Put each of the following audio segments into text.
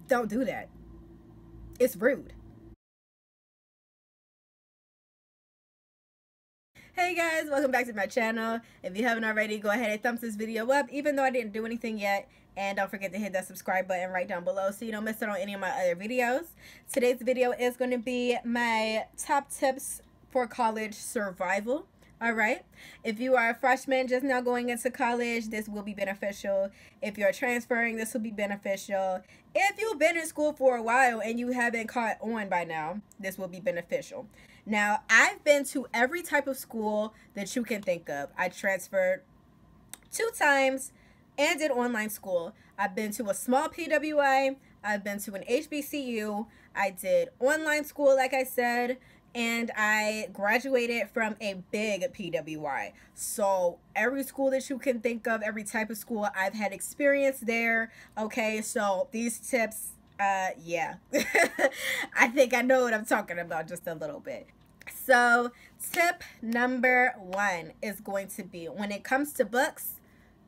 Don't do that. It's rude. Hey guys, welcome back to my channel. If you haven't already, go ahead and thumbs this video up, even though I didn't do anything yet. And don't forget to hit that subscribe button right down below so you don't miss out on any of my other videos. Today's video is going to be my top tips for college survival. Alright, if you are a freshman just now going into college, this will be beneficial. If you're transferring, this will be beneficial. If you've been in school for a while and you haven't caught on by now, this will be beneficial. Now, I've been to every type of school that you can think of. I transferred 2 times and did online school. I've been to a small PWI. I've been to an HBCU. I did online school, like I said. And I graduated from a big PWI. So every school that you can think of, every type of school, I've had experience there. Okay, so these tips, yeah. I think I know what I'm talking about just a little bit. So tip number 1 is going to be, when it comes to books,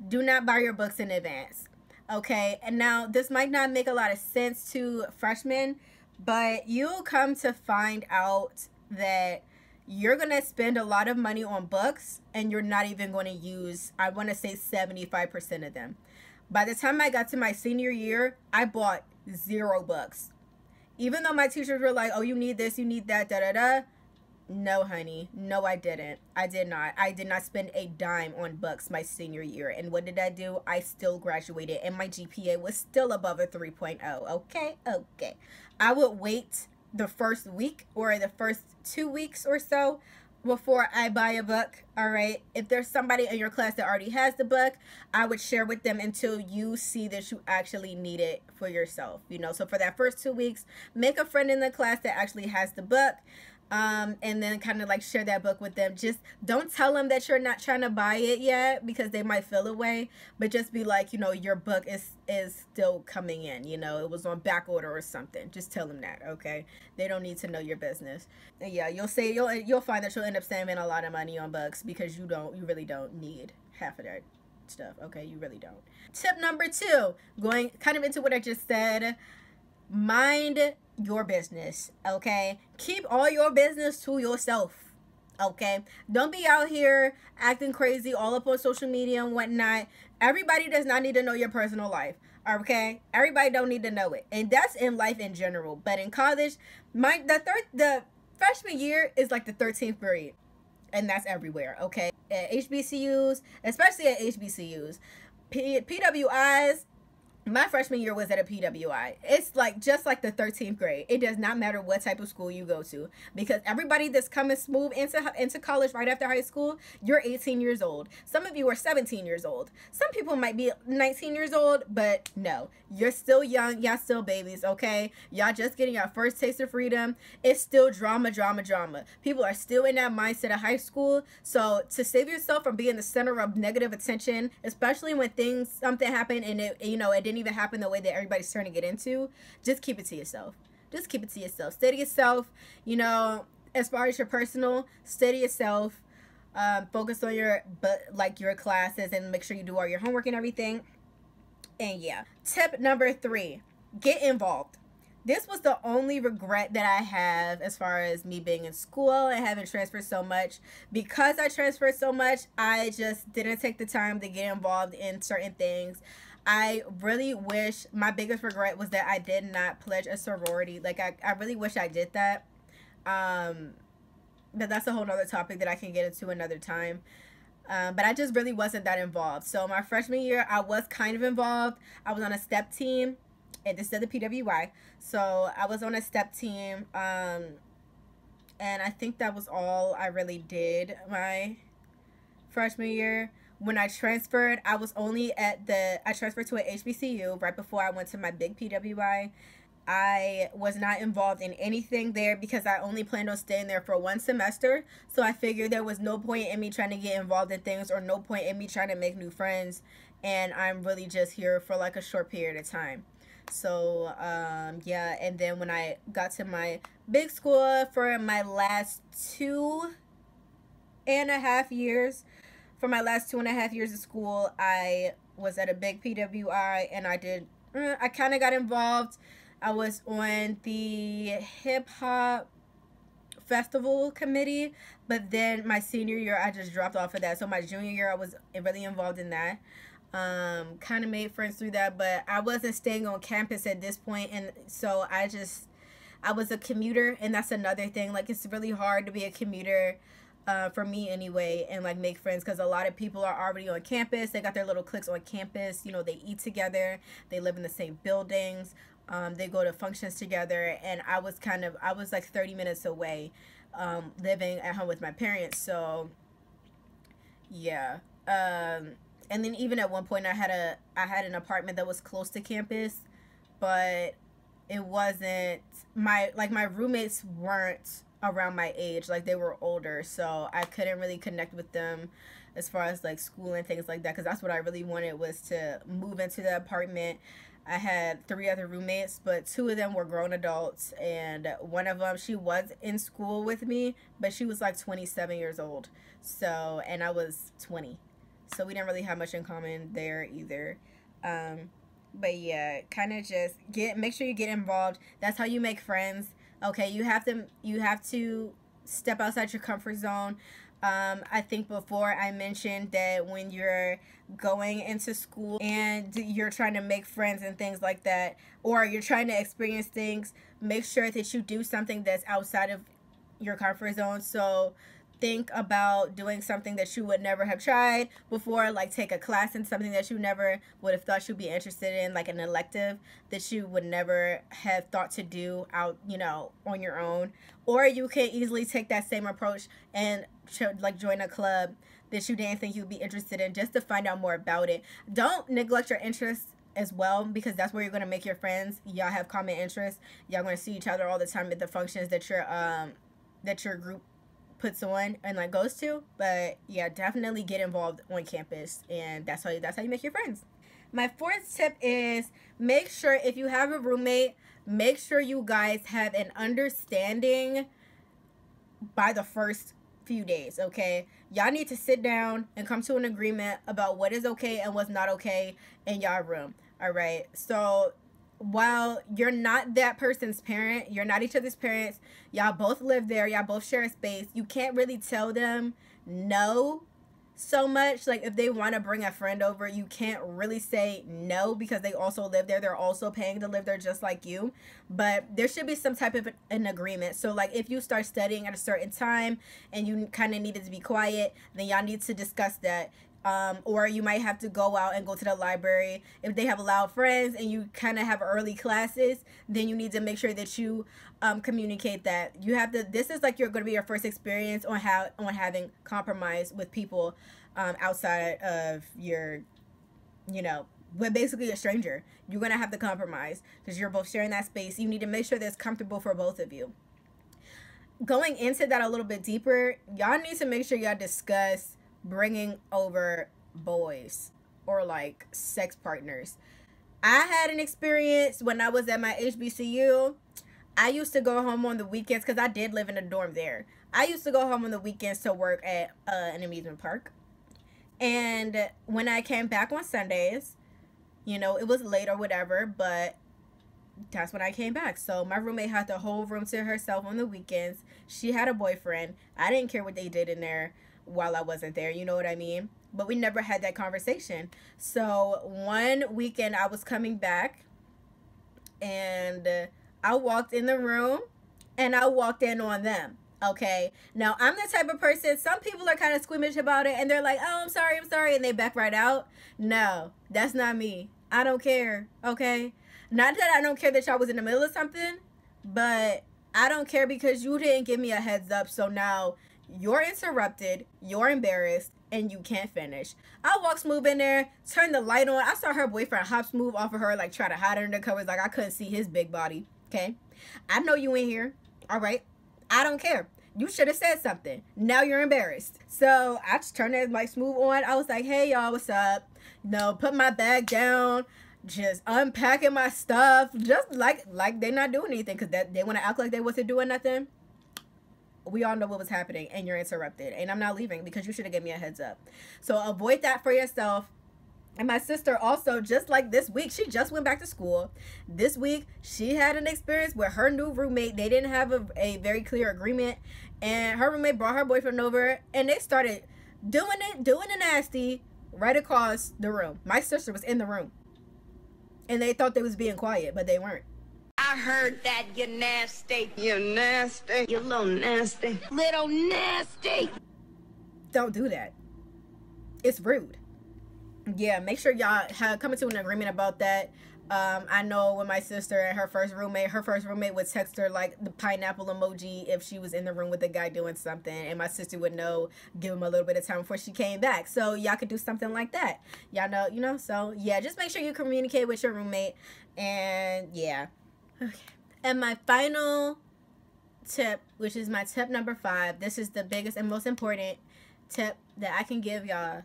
do not buy your books in advance. Okay, and now this might not make a lot of sense to freshmen, but you'll come to find out that you're going to spend a lot of money on books and you're not even going to use, I want to say 75% of them. By the time I got to my senior year, I bought 0 books. Even though my teachers were like, oh, you need this, you need that, da da da. No, honey. No, I didn't. I did not. I did not spend a dime on books my senior year. And what did I do? I still graduated and my GPA was still above a 3.0. Okay? Okay. I would wait the first week or the first 2 weeks or so before I buy a book. All right, if there's somebody in your class that already has the book, I would share with them until you see that you actually need it for yourself, you know. So for that first 2 weeks, make a friend in the class that actually has the book, and then kind of like share that book with them. Just don't tell them that you're not trying to buy it yet, because they might feel away, but just be like, you know, your book is still coming in, you know, it was on back order or something. Just tell them that. Okay, they don't need to know your business. And yeah, you'll find that you'll end up saving a lot of money on books because you really don't need half of that stuff. Okay, you really don't. Tip number 2, going kind of into what I just said, mind your business. Okay, keep all your business to yourself. Okay, don't be out here acting crazy all up on social media and whatnot. Everybody does not need to know your personal life. Okay, everybody don't need to know it, and that's in life in general. But in college, the freshman year is like the 13th grade, and that's everywhere. Okay, at HBCUs, especially at HBCUs, PWIs. My freshman year was at a PWI. It's like just like the 13th grade. It does not matter what type of school you go to, because everybody that's coming smooth into college right after high school, you're 18 years old. Some of you are 17 years old. Some people might be 19 years old, but no, you're still young. Y'all still babies, okay? Y'all just getting your first taste of freedom. It's still drama, drama, drama. People are still in that mindset of high school. So to save yourself from being the center of negative attention, especially when something happened and it didn't even happen the way that everybody's turning it into, just keep it to yourself. Just keep it to yourself. Stay to yourself. You know, as far as your personal, stay to yourself. Focus on your classes and make sure you do all your homework and everything. And yeah, tip number 3, get involved. This was the only regret that I have as far as me being in school and having transferred so much. Because I transferred so much, I just didn't take the time to get involved in certain things. I really wish, my biggest regret was that I did not pledge a sorority. Like, I really wish I did that. But that's a whole nother topic that I can get into another time. But I just really wasn't that involved. So my freshman year, I was kind of involved. I was on a step team, and this is the PWI. So I was on a step team, and I think that was all I really did my freshman year. When I transferred, I transferred to an HBCU right before I went to my big PWI. I was not involved in anything there because I only planned on staying there for 1 semester. So I figured there was no point in me trying to get involved in things, or no point in me trying to make new friends. And I'm really just here for like a short period of time. So, yeah. And then when I got to my big school for my last 2.5 years, for my last 2.5 years of school, I was at a big PWI, and I kind of got involved I was on the hip hop festival committee, but then my senior year I just dropped off of that. So my junior year I was really involved in that. Kind of made friends through that, but I wasn't staying on campus at this point, and so I was a commuter, and that's another thing. Like, it's really hard to be a commuter, for me anyway, and like make friends, because a lot of people are already on campus. They got their little cliques on campus. You know, they eat together, they live in the same buildings, they go to functions together, and I was like 30 minutes away, living at home with my parents. So yeah. And then even at one point I had an apartment that was close to campus, but it wasn't my roommates weren't around my age. Like, they were older, so I couldn't really connect with them as far as like school and things like that, because that's what I really wanted, was to move into the apartment. I had 3 other roommates, but 2 of them were grown adults, and one of them, she was in school with me, but she was like 27 years old. So, and I was 20. So we didn't really have much in common there either. But yeah, kind of just make sure you get involved. That's how you make friends. Okay, you have to step outside your comfort zone. I think before I mentioned that when you're going into school and you're trying to make friends and things like that, or you're trying to experience things, make sure that you do something that's outside of your comfort zone. So think about doing something that you would never have tried before, like take a class in something that you never would have thought you'd be interested in, like an elective that you would never have thought to do out, on your own. Or you can easily take that same approach and like join a club that you didn't think you'd be interested in, just to find out more about it. Don't neglect your interests as well, because that's where you're going to make your friends. Y'all have common interests. Y'all going to see each other all the time at the functions that your group puts on and like goes to. But yeah, definitely get involved on campus, and that's how you make your friends. My 4th tip is, make sure, if you have a roommate, make sure you guys have an understanding by the first few days. Okay, y'all need to sit down and come to an agreement about what is okay and what's not okay in y'all room. All right, so while you're not that person's parent, you're not each other's parents, y'all both live there, y'all both share a space, you can't really tell them no so much. Like, if they want to bring a friend over, you can't really say no, because they also live there, they're also paying to live there just like you. But there should be some type of an agreement. So like, if you start studying at a certain time and you kind of needed to be quiet, then y'all need to discuss that. Or you might have to go out and go to the library. If they have allowed friends and you kind of have early classes, then you need to make sure that you communicate that. You have to, this is like going to be your first experience on having compromise with people outside of your, with basically a stranger. You're going to have to compromise because you're both sharing that space. You need to make sure that's comfortable for both of you. Going into that a little bit deeper, y'all need to make sure y'all discuss bringing over boys or like sex partners. I had an experience when I was at my HBCU. I used to go home on the weekends, because I did live in a dorm there. I used to go home on the weekends to work at an amusement park. And when I came back on Sundays, it was late or whatever, but that's when I came back. So my roommate had the whole room to herself on the weekends. She had a boyfriend. I didn't care what they did in there while I wasn't there, you know what I mean? But we never had that conversation. So one weekend I was coming back, and I walked in the room and I walked in on them. Okay, now I'm the type of person, some people are kind of squeamish about it and they're like, oh, I'm sorry, and they back right out. No, that's not me. I don't care. Okay, not that I don't care that y'all was in the middle of something, but I don't care because you didn't give me a heads up. So now you're interrupted, you're embarrassed, and you can't finish. I walked smooth in there, turned the light on. I saw her boyfriend hop smooth off of her, like try to hide under the covers, like I couldn't see his big body. Okay, I know you in here. All right, I don't care. You should have said something. Now you're embarrassed. So I just turned that light smooth on. I was like, hey y'all, what's up? Put my bag down, just unpacking my stuff, just like they're not doing anything, because they want to act like they wasn't doing nothing. We all know what was happening, and you're interrupted, and I'm not leaving because you should have given me a heads up. So avoid that for yourself. And my sister also, just like this week, she just went back to school. This week, she had an experience with her new roommate. They didn't have a very clear agreement. And her roommate brought her boyfriend over. And they started doing the nasty right across the room. My sister was in the room. And they thought they was being quiet, but they weren't. I heard that, you nasty. You nasty. You little nasty. Little nasty. Don't do that. It's rude. Yeah, make sure y'all come to an agreement about that. I know when my sister and her first roommate would text her like the pineapple emoji if she was in the room with the guy doing something, and my sister would know, give him a little bit of time before she came back. So y'all could do something like that. Y'all know, you know, so yeah, just make sure you communicate with your roommate. And yeah. Okay. And my final tip, which is my tip number 5, this is the biggest and most important tip that I can give y'all.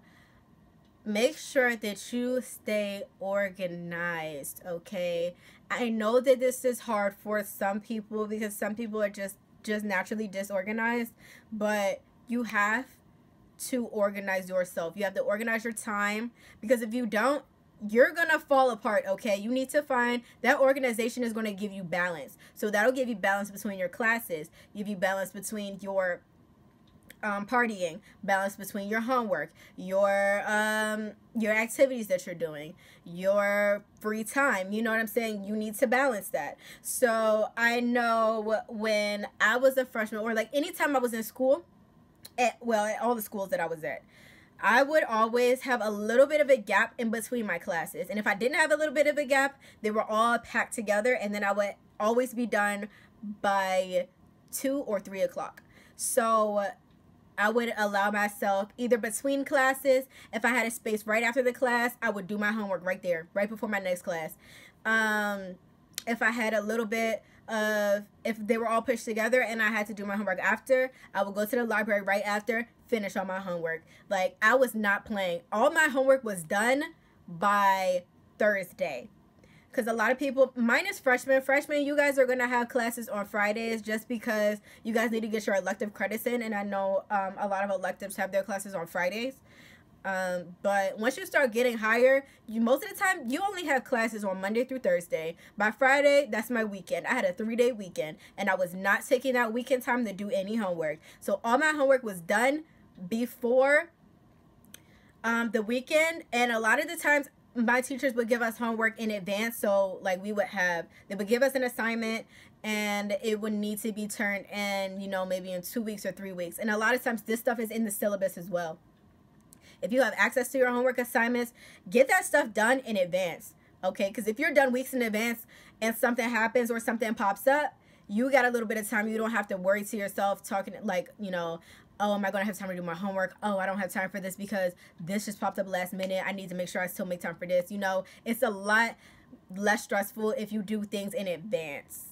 Make sure that you stay organized, okay? I know that this is hard for some people because some people are just naturally disorganized, but you have to organize yourself. You have to organize your time, because if you don't, you're gonna fall apart, okay? You need to find that organization is going to give you balance. So that'll give you balance between your classes, give you balance between your partying, balance between your homework, your activities that you're doing, your free time. You know what I'm saying? You need to balance that. So I know when I was a freshman, or like anytime I was in school, at all the schools that I was at, I would always have a little bit of a gap in between my classes. And if I didn't have a little bit of a gap, they were all packed together, and then I would always be done by 2 or 3 o'clock. So I would allow myself either between classes, if I had a space right after the class, I would do my homework right there, right before my next class. If I had a little bit of, if they were all pushed together and I had to do my homework after, I would go to the library right after, finish all my homework. Like, I was not playing. All my homework was done by Thursday. Because a lot of people, minus freshmen, you guys are going to have classes on Fridays just because you guys need to get your elective credits in. And I know a lot of electives have their classes on Fridays. But once you start getting higher, most of the time, you only have classes on Monday through Thursday. By Friday, that's my weekend. I had a 3-day weekend, and I was not taking that weekend time to do any homework. So all my homework was done before the weekend. And a lot of the times, my teachers would give us homework in advance. So like they would give us an assignment and it would need to be turned in, you know, maybe in 2 weeks or 3 weeks. And a lot of times this stuff is in the syllabus as well. If you have access to your homework assignments, get that stuff done in advance, okay? Because if you're done weeks in advance and something happens or something pops up, you got a little bit of time. You don't have to worry to yourself talking like, you know, oh, am I going to have time to do my homework? Oh, I don't have time for this because this just popped up last minute. I need to make sure I still make time for this. You know, it's a lot less stressful if you do things in advance.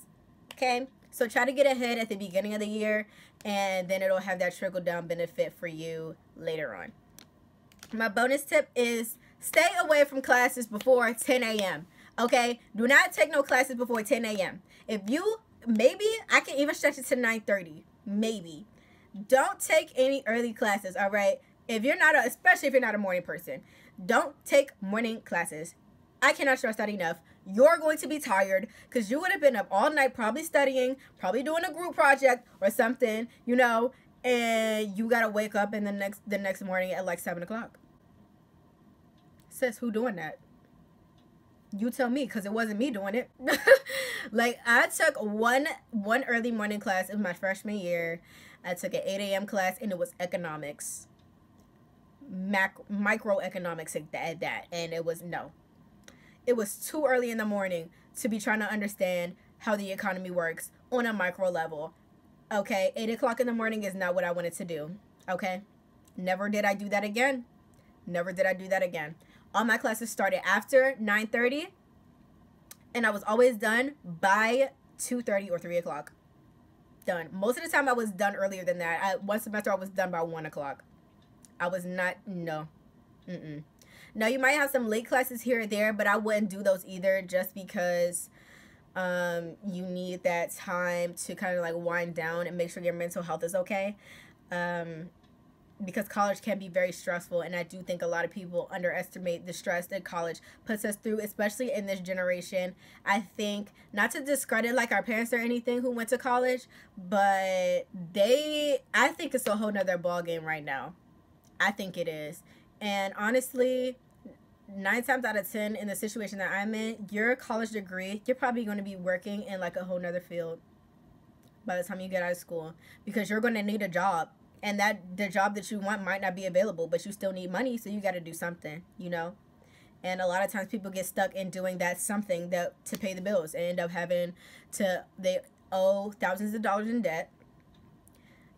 Okay? So try to get ahead at the beginning of the year, and then it'll have that trickle-down benefit for you later on. My bonus tip is stay away from classes before 10 a.m. Okay? Do not take no classes before 10 a.m. If you, maybe, I can even stretch it to 9:30. Maybe. Don't take any early classes, all right? If you're not, especially if you're not a morning person, don't take morning classes. I cannot stress that enough. You're going to be tired because you would have been up all night probably studying, probably doing a group project or something, you know, and you got to wake up in the next morning at like 7 o'clock. Sis, who doing that? You tell me, because it wasn't me doing it. Like, I took one early morning class in my freshman year. I took an 8 a.m. class, and it was economics. Microeconomics at that. And it was, no. It was too early in the morning to be trying to understand how the economy works on a micro level. Okay? 8 o'clock in the morning is not what I wanted to do. Okay? Never did I do that again. Never did I do that again. All my classes started after 9:30, and I was always done by 2:30 or 3 o'clock. Done. Most of the time I was done earlier than that. One semester I was done by 1 o'clock. I was not, no. Now you might have some late classes here or there, but I wouldn't do those either just because you need that time to kind of like wind down and make sure your mental health is okay. because college can be very stressful, and I do think a lot of people underestimate the stress that college puts us through, especially in this generation. I think, not to discredit like our parents or anything who went to college, but I think it's a whole nother ball game right now. I think it is. And honestly, 9 times out of 10 in the situation that I'm in, your college degree, you're probably going to be working in like a whole nother field by the time you get out of school, because you're going to need a job, and the job that you want might not be available, but you still need money, so you got to do something, you know. And a lot of times people get stuck in doing that something that to pay the bills, and end up having to, they owe thousands of dollars in debt,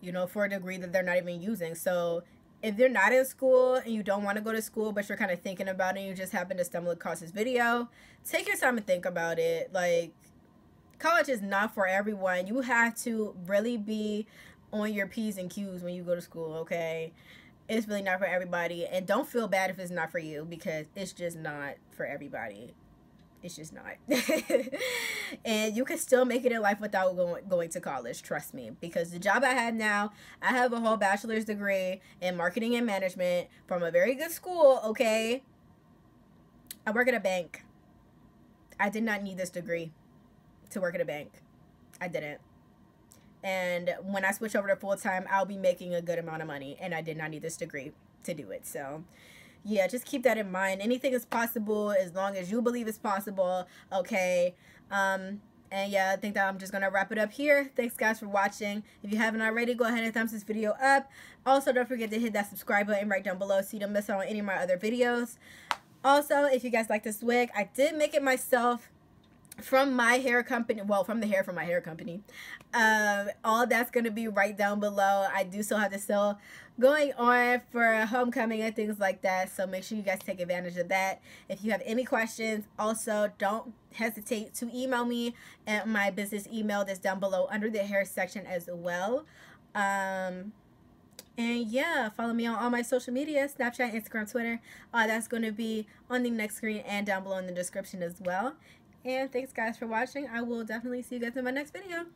you know, for a degree that they're not even using. So if you're not in school and you don't want to go to school, but you're kind of thinking about it, and you just happen to stumble across this video, take your time and think about it. Like, college is not for everyone. You have to really be on your P's and Q's when you go to school, okay? It's really not for everybody. And don't feel bad if it's not for you, because it's just not for everybody. It's just not. And you can still make it in life without going to college, trust me. Because the job I have now, I have a whole bachelor's degree in marketing and management from a very good school, okay? I work at a bank. I did not need this degree to work at a bank. I didn't. And when I switch over to full-time, I'll be making a good amount of money, and I did not need this degree to do it. So yeah, just keep that in mind. Anything is possible as long as you believe it's possible, okay? And yeah, I think that I'm just gonna wrap it up here. Thanks guys for watching. If you haven't already, go ahead and thumbs this video up. Also, don't forget to hit that subscribe button right down below so you don't miss out on any of my other videos. Also, if you guys like this wig, I did make it myself from my hair company, well, from the hair from my hair company. All that's going to be right down below. I do still have the sale going on for homecoming and things like that, so make sure you guys take advantage of that. If you have any questions, also don't hesitate to email me at my business email that's down below under the hair section as well. And yeah, follow me on all my social media, Snapchat, Instagram, Twitter. That's going to be on the next screen and down below in the description as well. And thanks guys for watching. I will definitely see you guys in my next video.